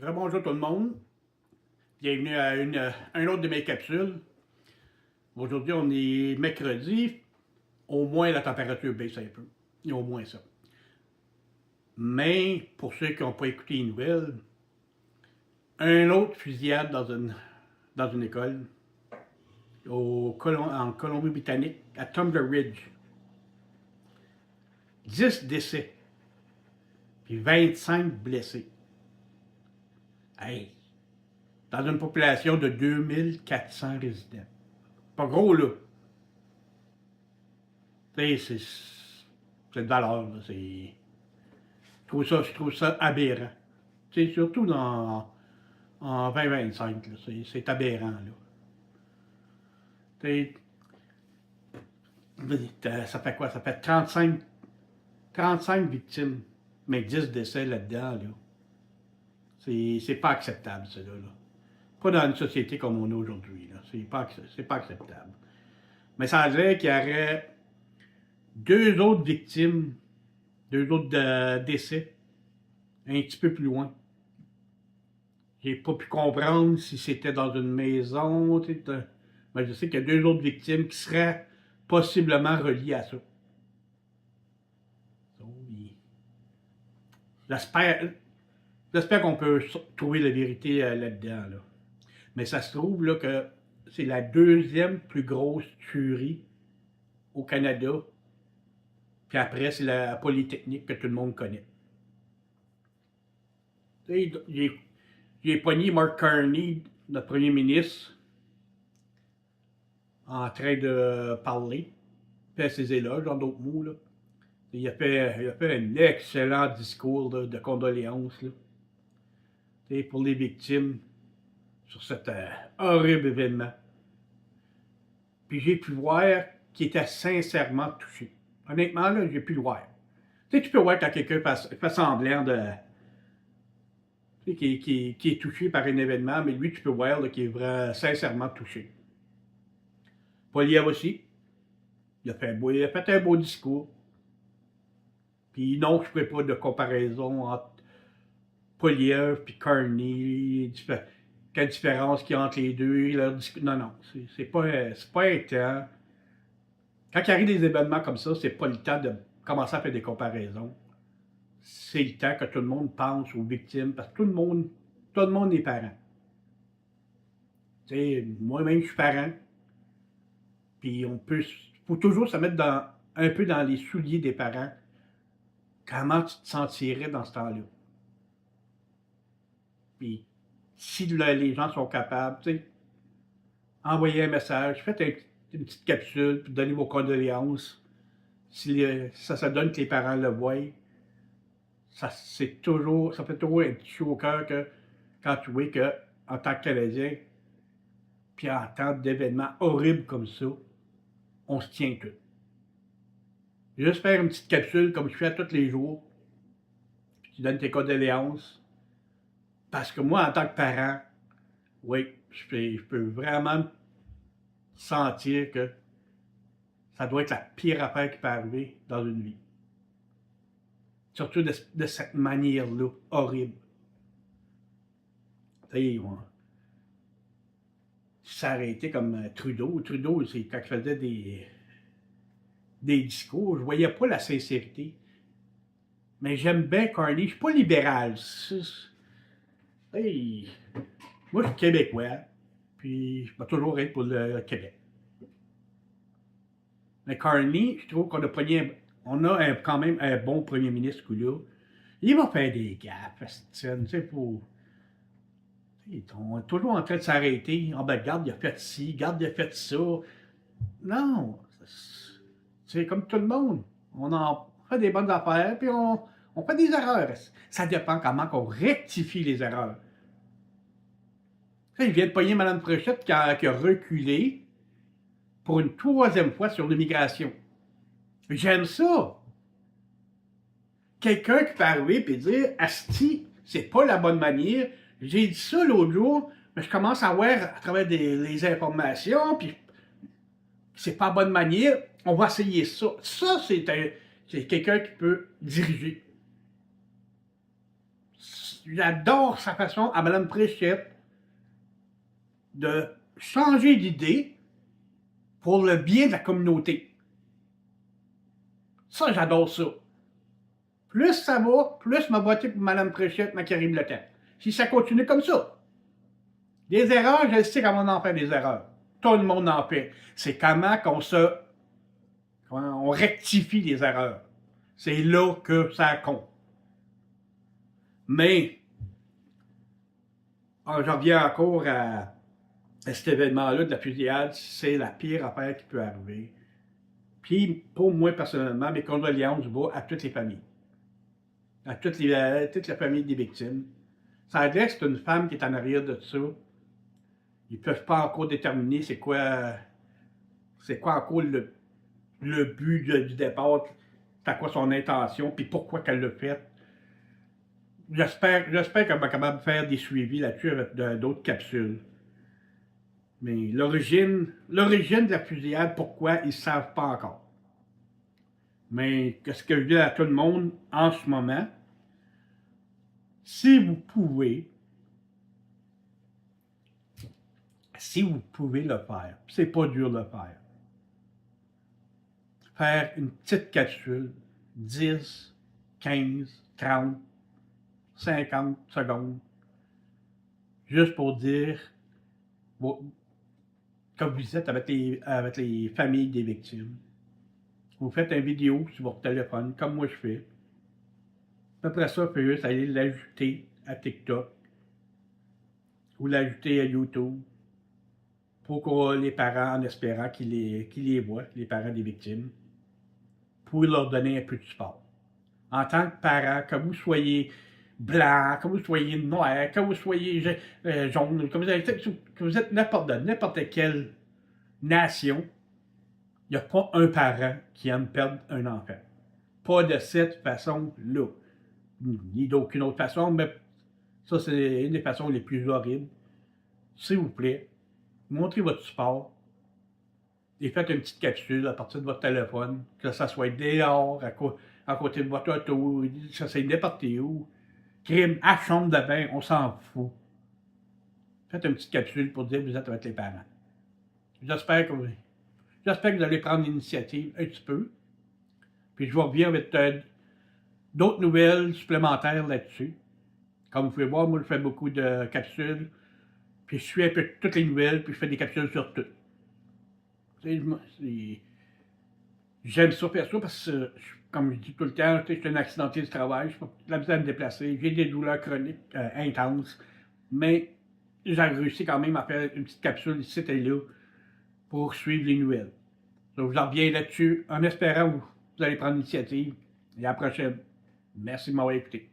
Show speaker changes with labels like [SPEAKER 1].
[SPEAKER 1] Rebonjour tout le monde. Bienvenue à un autre de mes capsules. Aujourd'hui, on est mercredi. Au moins, la température baisse un peu. Il y a au moins ça. Mais, pour ceux qui n'ont pas écouté les nouvelles, un autre fusillade dans une école en Colombie-Britannique, à Thunder Ridge. 10 décès, puis 25 blessés. Hey! Dans une population de 2400 résidents. Pas gros, là. Tu sais, c'est de valeur, là. Je trouve ça aberrant. Tu sais, surtout en 2025, là. C'est aberrant, là. Tu sais, ça fait quoi? Ça fait 35 victimes, mais 10 décès là-dedans, là. C'est pas acceptable, ça, là. Pas dans une société comme on est aujourd'hui, là. C'est pas acceptable. Mais ça veut dire qu'il y aurait deux autres victimes, deux autres décès, un petit peu plus loin. J'ai pas pu comprendre si c'était dans une maison, mais je sais qu'il y a deux autres victimes qui seraient possiblement reliées à ça. J'espère qu'on peut trouver la vérité là-dedans, là. Mais ça se trouve là, que c'est la deuxième plus grosse tuerie au Canada. Puis après, c'est la Polytechnique que tout le monde connaît. J'ai pogné Mark Carney, notre premier ministre, en train de parler, faire ses éloges, en d'autres mots, là. Il a fait un excellent discours là, de condoléances là, pour les victimes sur cet horrible événement. Puis j'ai pu voir qu'il était sincèrement touché. Honnêtement, là, j'ai pu le voir. Tu sais, tu peux voir quand quelqu'un fait semblant de... qui est touché par un événement, mais lui, tu peux voir qu'il est vraiment sincèrement touché. Poilievre aussi. Il a fait un beau discours. Puis non, je ne ferai pas de comparaison entre Poilievre et Carney. Quelle différence qu'il y a entre les deux. Non, c'est pas un temps. Quand il arrive des événements comme ça, c'est pas le temps de commencer à faire des comparaisons. C'est le temps que tout le monde pense aux victimes, parce que tout le monde est parent. Tu sais, moi-même, je suis parent. Puis faut toujours se mettre un peu dans les souliers des parents. Comment tu te sentirais dans ce temps-là? Puis, si les gens sont capables, tu sais, envoyez un message, faites une petite capsule, puis donnez vos condoléances. Si ça donne que les parents le voient, ça fait toujours un petit chaud au cœur quand tu vois qu'en tant que Canadien, puis en temps d'événements horribles comme ça, on se tient tout. Juste faire une petite capsule comme je fais tous les jours, puis tu donnes tes condoléances. Parce que moi, en tant que parent, oui, je peux vraiment sentir que ça doit être la pire affaire qui peut arriver dans une vie. Surtout de cette manière-là, horrible. Tu sais, ça aurait été comme Trudeau. Trudeau, c'est quand il faisait des discours, je voyais pas la sincérité. Mais j'aime bien Carney. Je suis pas libéral. Hey, moi, je suis québécois. Puis, je vais toujours être pour le Québec. Mais Carney, je trouve on a quand même un bon premier ministre, là. Il va faire des gaffes, tu sais, on est toujours en train de s'arrêter. Ah ben, regarde, il a fait ci, regarde, il a fait ça. Non, c'est comme tout le monde. On fait des bonnes affaires, puis on fait des erreurs. Ça dépend comment on rectifie les erreurs. Il vient de pogner Mme Fréchette qui a reculé pour une troisième fois sur l'immigration. J'aime ça. Quelqu'un qui peut arriver et dire « Asti, c'est pas la bonne manière. J'ai dit ça l'autre jour, mais je commence à voir à travers les informations, puis c'est pas la bonne manière. On va essayer ça. » Ça, c'est quelqu'un qui peut diriger. j'adore sa façon à Mme Préchette de changer d'idée pour le bien de la communauté. Ça, j'adore ça. Plus ça va, plus ma voter pour Mme Préchette, ma Karine Le Temps. Si ça continue comme ça. Des erreurs, je sais comment on en fait des erreurs. Tout le monde en fait. C'est comment on rectifie les erreurs. C'est là que ça compte. Mais, je reviens encore à cet événement-là de la fusillade, c'est la pire affaire qui peut arriver. Puis, pour moi, personnellement, mes condoléances vont à toutes les familles. À toute la famille des victimes. Ça a l'air que c'est une femme qui est en arrière de ça. Ils ne peuvent pas encore déterminer c'est quoi encore le but du départ, c'est quoi son intention, puis pourquoi qu'elle l'a fait. J'espère qu'elle va capable de faire des suivis là-dessus avec d'autres capsules. Mais l'origine de la fusillade, pourquoi, ils ne savent pas encore. Mais ce que je dis à tout le monde en ce moment, si vous pouvez le faire, c'est pas dur de le faire une petite capsule, 10, 15, 30, 50 secondes, juste pour dire, comme vous êtes avec les familles des victimes. Vous faites une vidéo sur votre téléphone, comme moi je fais. Après ça, vous juste aller l'ajouter à TikTok ou l'ajouter à YouTube pour que les parents, en espérant qu'ils les voient, les parents des victimes, pour leur donner un peu de support. En tant que parent, que vous soyez blanc, que vous soyez noir, que vous soyez jaune, que vous êtes n'importe quelle nation, il n'y a pas un parent qui aime perdre un enfant. Pas de cette façon-là. Ni d'aucune autre façon, mais ça, c'est une des façons les plus horribles. S'il vous plaît, montrez votre support et faites une petite capsule à partir de votre téléphone, que ça soit dehors, à côté de votre auto, ça c'est n'importe où. Crime, à chambre de bain, on s'en fout. Faites une petite capsule pour dire que vous êtes avec les parents. J'espère que vous allez prendre l'initiative un petit peu. Puis je vous reviens avec d'autres nouvelles supplémentaires là-dessus. Comme vous pouvez voir, moi je fais beaucoup de capsules. Puis je suis un peu toutes les nouvelles, puis je fais des capsules sur tout. J'aime ça faire ça parce que, comme je dis tout le temps, je suis un accidenté du travail, je n'ai pas la misère à me déplacer, j'ai des douleurs chroniques intenses, mais j'ai réussi quand même à faire une petite capsule ici et là pour suivre les nouvelles. Donc, je reviens là-dessus en espérant que vous allez prendre l'initiative. Et à la prochaine. Merci de m'avoir écouté.